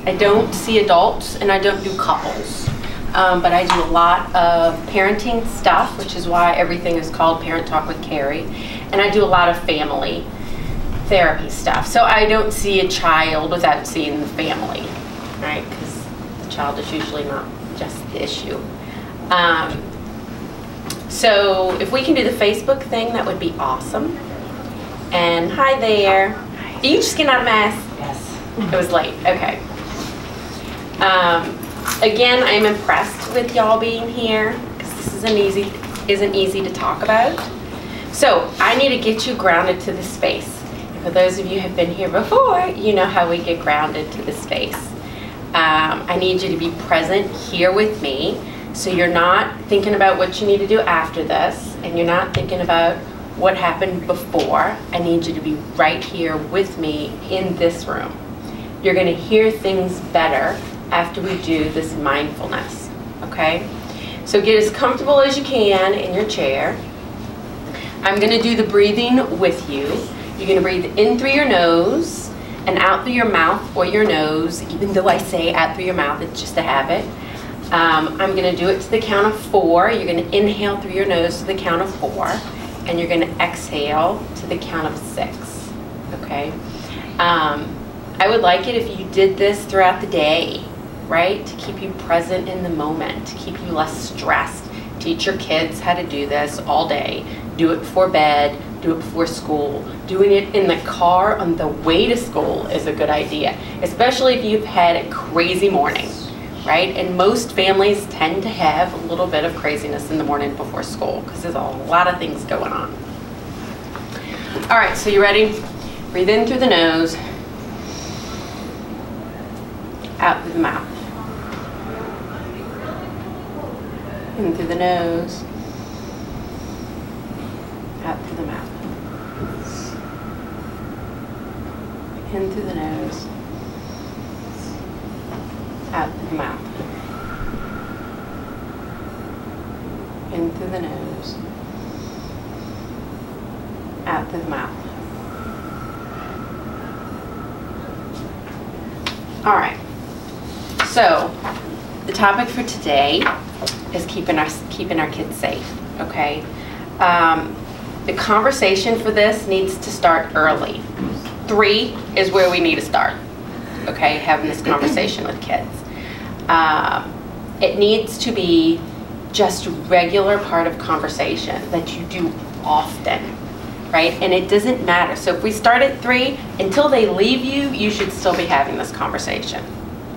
I don't see adults, and I don't do couples. But I do a lot of parenting stuff, which is why everything is called Parent Talk with Carrie. And I do a lot of family therapy stuff. So I don't see a child without seeing the family, right? Because the child is usually not just the issue. So if we can do the Facebook thing, that would be awesome. And hi there. Hi. Are you just getting out of mass? Yes. It was late. Okay. Again, I'm impressed with y'all being here because this isn't easy to talk about. So I need to get you grounded to this space. For those of you who have been here before, you know how we get grounded to this space. I need you to be present here with me, so you're not thinking about what you need to do after this, and you're not thinking about what happened before. I need you to be right here with me in this room. You're going to hear things better after we do this mindfulness, okay? So get as comfortable as you can in your chair. I'm going to do the breathing with you. You're going to breathe in through your nose and out through your mouth or your nose. Even though I say out through your mouth, it's just a habit. I'm going to do it to the count of 4. You're going to inhale through your nose to the count of 4, and you're going to exhale to the count of 6, okay? I would like it if you did this throughout the day, right? To keep you present in the moment, to keep you less stressed. Teach your kids how to do this all day. Do it before bed, do it before school. Doing it in the car on the way to school is a good idea, especially if you've had a crazy morning, right? And most families tend to have a little bit of craziness in the morning before school because there's a lot of things going on. All right, so you ready? Breathe in through the nose, out through the mouth. In through the nose, out through the mouth. In through the nose, out through the mouth. In through the nose, out through the mouth. All right. So the topic for today is keeping our kids safe. Okay. The conversation for this needs to start early. 3 is where we need to start. Okay, having this conversation with kids. It needs to be just a regular part of conversation that you do often, right? And it doesn't matter. So if we start at 3, until they leave you, you should still be having this conversation,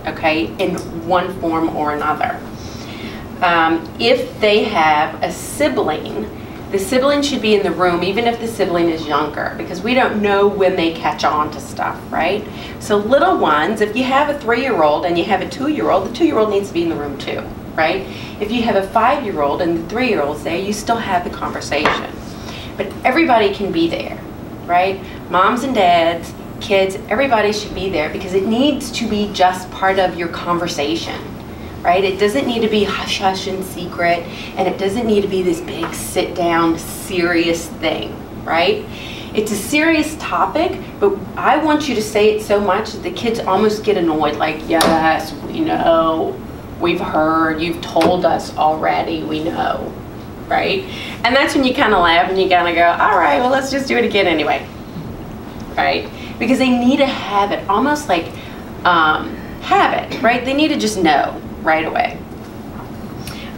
okay, in one form or another. If they have a sibling, the sibling should be in the room, even if the sibling is younger, because we don't know when they catch on to stuff, right? So little ones, if you have a 3-year-old and you have a 2-year-old, the 2-year-old needs to be in the room too, right? If you have a 5-year-old and the 3-year-old's there, you still have the conversation. But everybody can be there, right? Moms and dads, kids, everybody should be there because it needs to be just part of your conversation. Right? It doesn't need to be hush hush and secret, and it doesn't need to be this big sit down serious thing, right? It's a serious topic, but I want you to say it so much that the kids almost get annoyed, like, yes, we know, we've heard, you've told us already, we know, right? And that's when you kind of laugh and you kind of go, all right, well, let's just do it again anyway, right? Because they need to have it, almost like habit, right? They need to just know right away.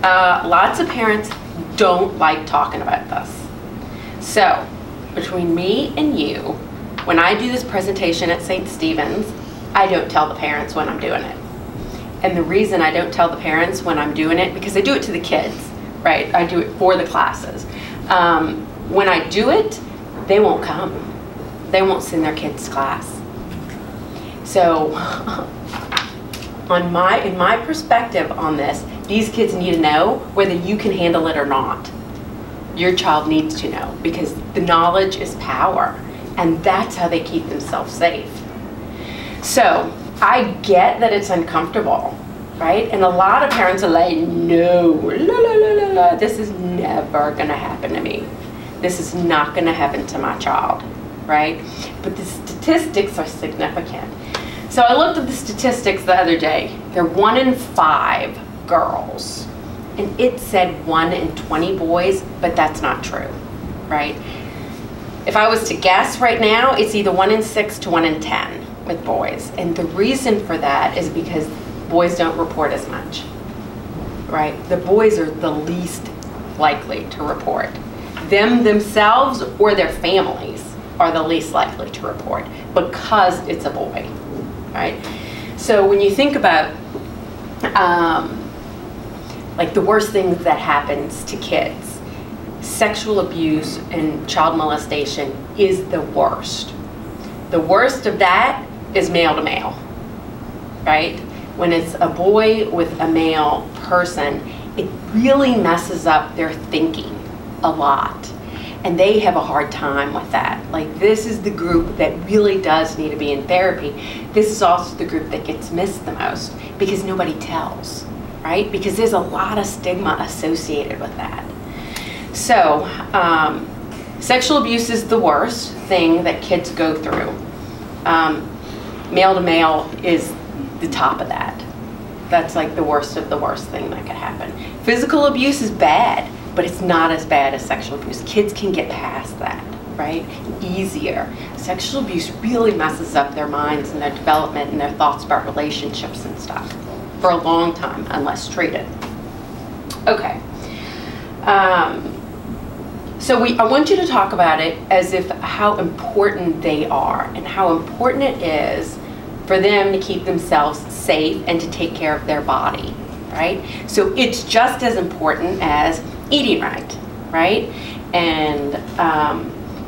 Lots of parents don't like talking about this. So between me and you, when I do this presentation at St. Stephen's, I don't tell the parents when I'm doing it. And the reason I don't tell the parents when I'm doing it, because I do it to the kids, right? I do it for the classes. When I do it, they won't come. They won't send their kids to class. So in my perspective on this, these kids need to know whether you can handle it or not. Your child needs to know, because the knowledge is power, and that's how they keep themselves safe. So I get that it's uncomfortable, right? And a lot of parents are like, no, la, la, la, la, la, this is never gonna happen to me. This is not gonna happen to my child, right? But the statistics are significant. So I looked at the statistics the other day. They're 1 in 5 girls. And it said 1 in 20 boys, but that's not true, right? If I was to guess right now, it's either 1 in 6 to 1 in 10 with boys. And the reason for that is because boys don't report as much, right? The boys are the least likely to report. Them themselves or their families are the least likely to report because it's a boy, right? So when you think about like the worst things that happens to kids, sexual abuse and child molestation is the worst. The worst of that is male to male, right? When it's a boy with a male person, it really messes up their thinking a lot. And they have a hard time with that. Like, this is the group that really does need to be in therapy. This is also the group that gets missed the most because nobody tells, right? Because there's a lot of stigma associated with that. So, sexual abuse is the worst thing that kids go through. Male to male is the top of that. That's like the worst of the worst thing that could happen. Physical abuse is bad, but it's not as bad as sexual abuse. Kids can get past that, right? Easier. Sexual abuse really messes up their minds and their development and their thoughts about relationships and stuff for a long time unless treated. Okay. So I want you to talk about it as if how important they are and how important it is for them to keep themselves safe and to take care of their body, right? So it's just as important as eating right? And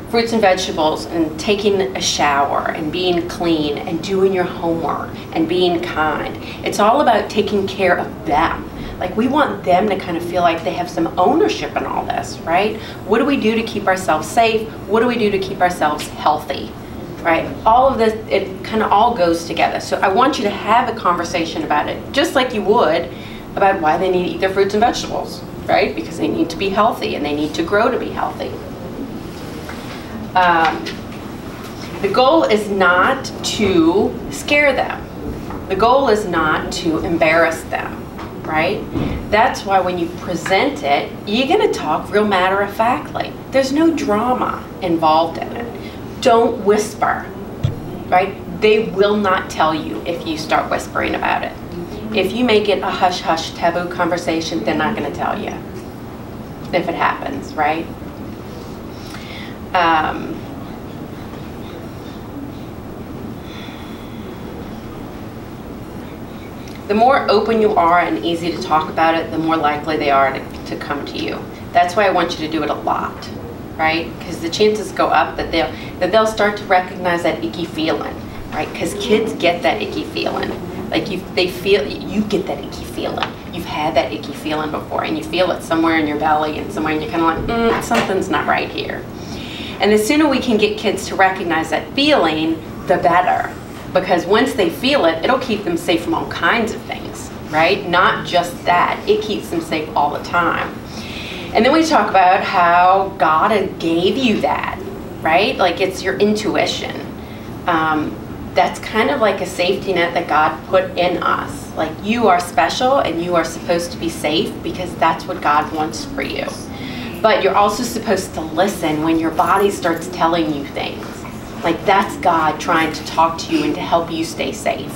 fruits and vegetables and taking a shower and being clean and doing your homework and being kind. It's all about taking care of them. Like, we want them to kind of feel like they have some ownership in all this, right? What do we do to keep ourselves safe? What do we do to keep ourselves healthy, right? All of this, it kind of all goes together. So I want you to have a conversation about it, just like you would about why they need to eat their fruits and vegetables, right? Because they need to be healthy and they need to grow to be healthy. The goal is not to scare them. The goal is not to embarrass them, right? That's why when you present it, you're going to talk real matter-of-factly. There's no drama involved in it. Don't whisper, right? They will not tell you if you start whispering about it. If you make it a hush-hush taboo conversation, they're not going to tell you if it happens, right? The more open you are and easy to talk about it, the more likely they are to come to you. That's why I want you to do it a lot, right? Because the chances go up that they'll start to recognize that icky feeling, right? Because kids get that icky feeling. Like you get that icky feeling. You've had that icky feeling before, and you feel it somewhere in your belly and somewhere, and you're kind of like, something's not right here. And the sooner we can get kids to recognize that feeling, the better. Because once they feel it, it'll keep them safe from all kinds of things, right? Not just that, it keeps them safe all the time. And then we talk about how God gave you that, right? Like, it's your intuition. That's kind of like a safety net that God put in us. Like, you are special and you are supposed to be safe because that's what God wants for you. But you're also supposed to listen when your body starts telling you things. Like, that's God trying to talk to you and to help you stay safe.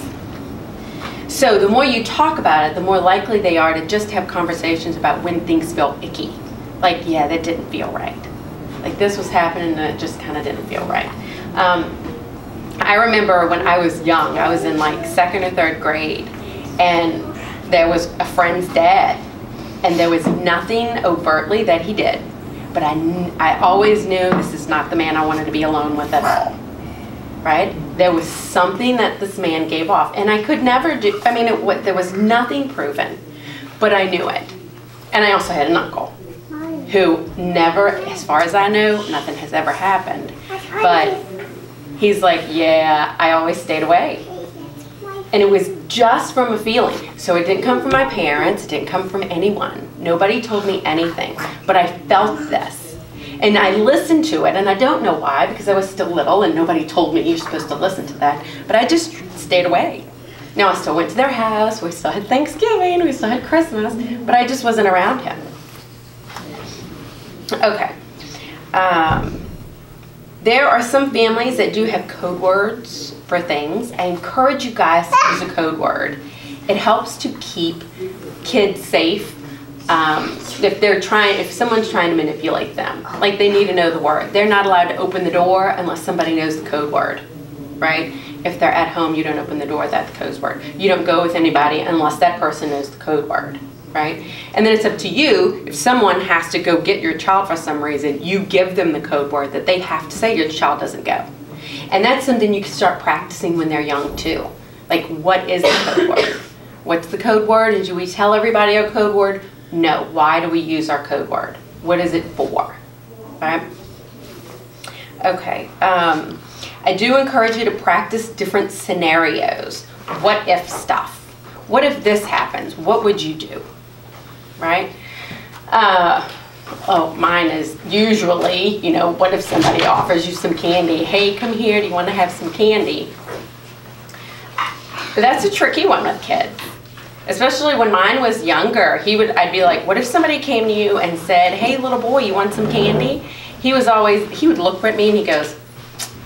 So the more you talk about it, the more likely they are to just have conversations about when things feel icky. Like, yeah, that didn't feel right. Like, this was happening and it just kind of didn't feel right. I remember when I was young, I was in like 2nd or 3rd grade, and there was a friend's dad, and there was nothing overtly that he did. But I always knew this is not the man I wanted to be alone with at all, right? There was something that this man gave off, and I could never do, I mean, there was nothing proven, but I knew it. And I also had an uncle who never, as far as I know, nothing has ever happened. But he's like, yeah, I always stayed away. And it was just from a feeling. So it didn't come from my parents, it didn't come from anyone. Nobody told me anything, but I felt this. And I listened to it, and I don't know why, because I was still little and nobody told me you're supposed to listen to that. But I just stayed away. Now, I still went to their house, we still had Thanksgiving, we still had Christmas, but I just wasn't around him. Okay. There are some families that do have code words for things. I encourage you guys to use a code word. It helps to keep kids safe. If someone's trying to manipulate them, like they need to know the word. They're not allowed to open the door unless somebody knows the code word, right? If they're at home, you don't open the door without the code word. You don't go with anybody unless that person knows the code word, right? And then it's up to you. If someone has to go get your child for some reason, you give them the code word that they have to say. Your child doesn't go. And that's something you can start practicing when they're young too. Like, what is the code word? What's the code word? And do we tell everybody our code word? No. Why do we use our code word? What is it for? Right? Okay. I do encourage you to practice different scenarios. What if stuff? What if this happens? What would you do? Right? Mine is usually, what if somebody offers you some candy? Hey, come here, do you want to have some candy? But that's a tricky one with kids. Especially when mine was younger, I'd be like, what if somebody came to you and said, hey, little boy, you want some candy? He would look at me and he goes,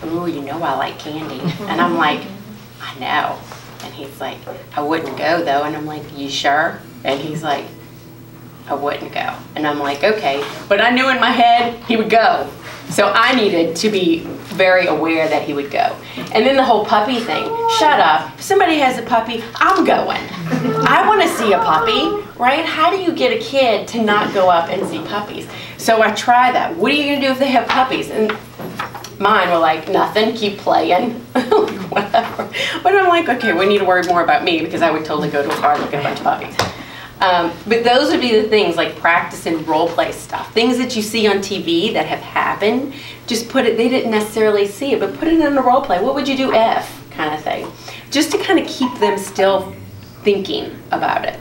ooh, I like candy. And I'm like, I know. And he's like, I wouldn't go though. And I'm like, you sure? And he's like, I wouldn't go. And I'm like, okay. But I knew in my head he would go. So I needed to be very aware that he would go. And then the whole puppy thing. Shut up. If somebody has a puppy, I'm going. I want to see a puppy, right? How do you get a kid to not go up and see puppies? So I try that. What are you going to do if they have puppies? And mine were like, nothing, keep playing. Whatever. But I'm like, okay, we need to worry more about me because I would totally go to a car and look at a bunch of puppies. But those would be the things like practice and role play stuff. Things that you see on TV that have happened, just they didn't necessarily see it, but put it in a role play. What would you do if kind of thing? Just to kind of keep them still thinking about it.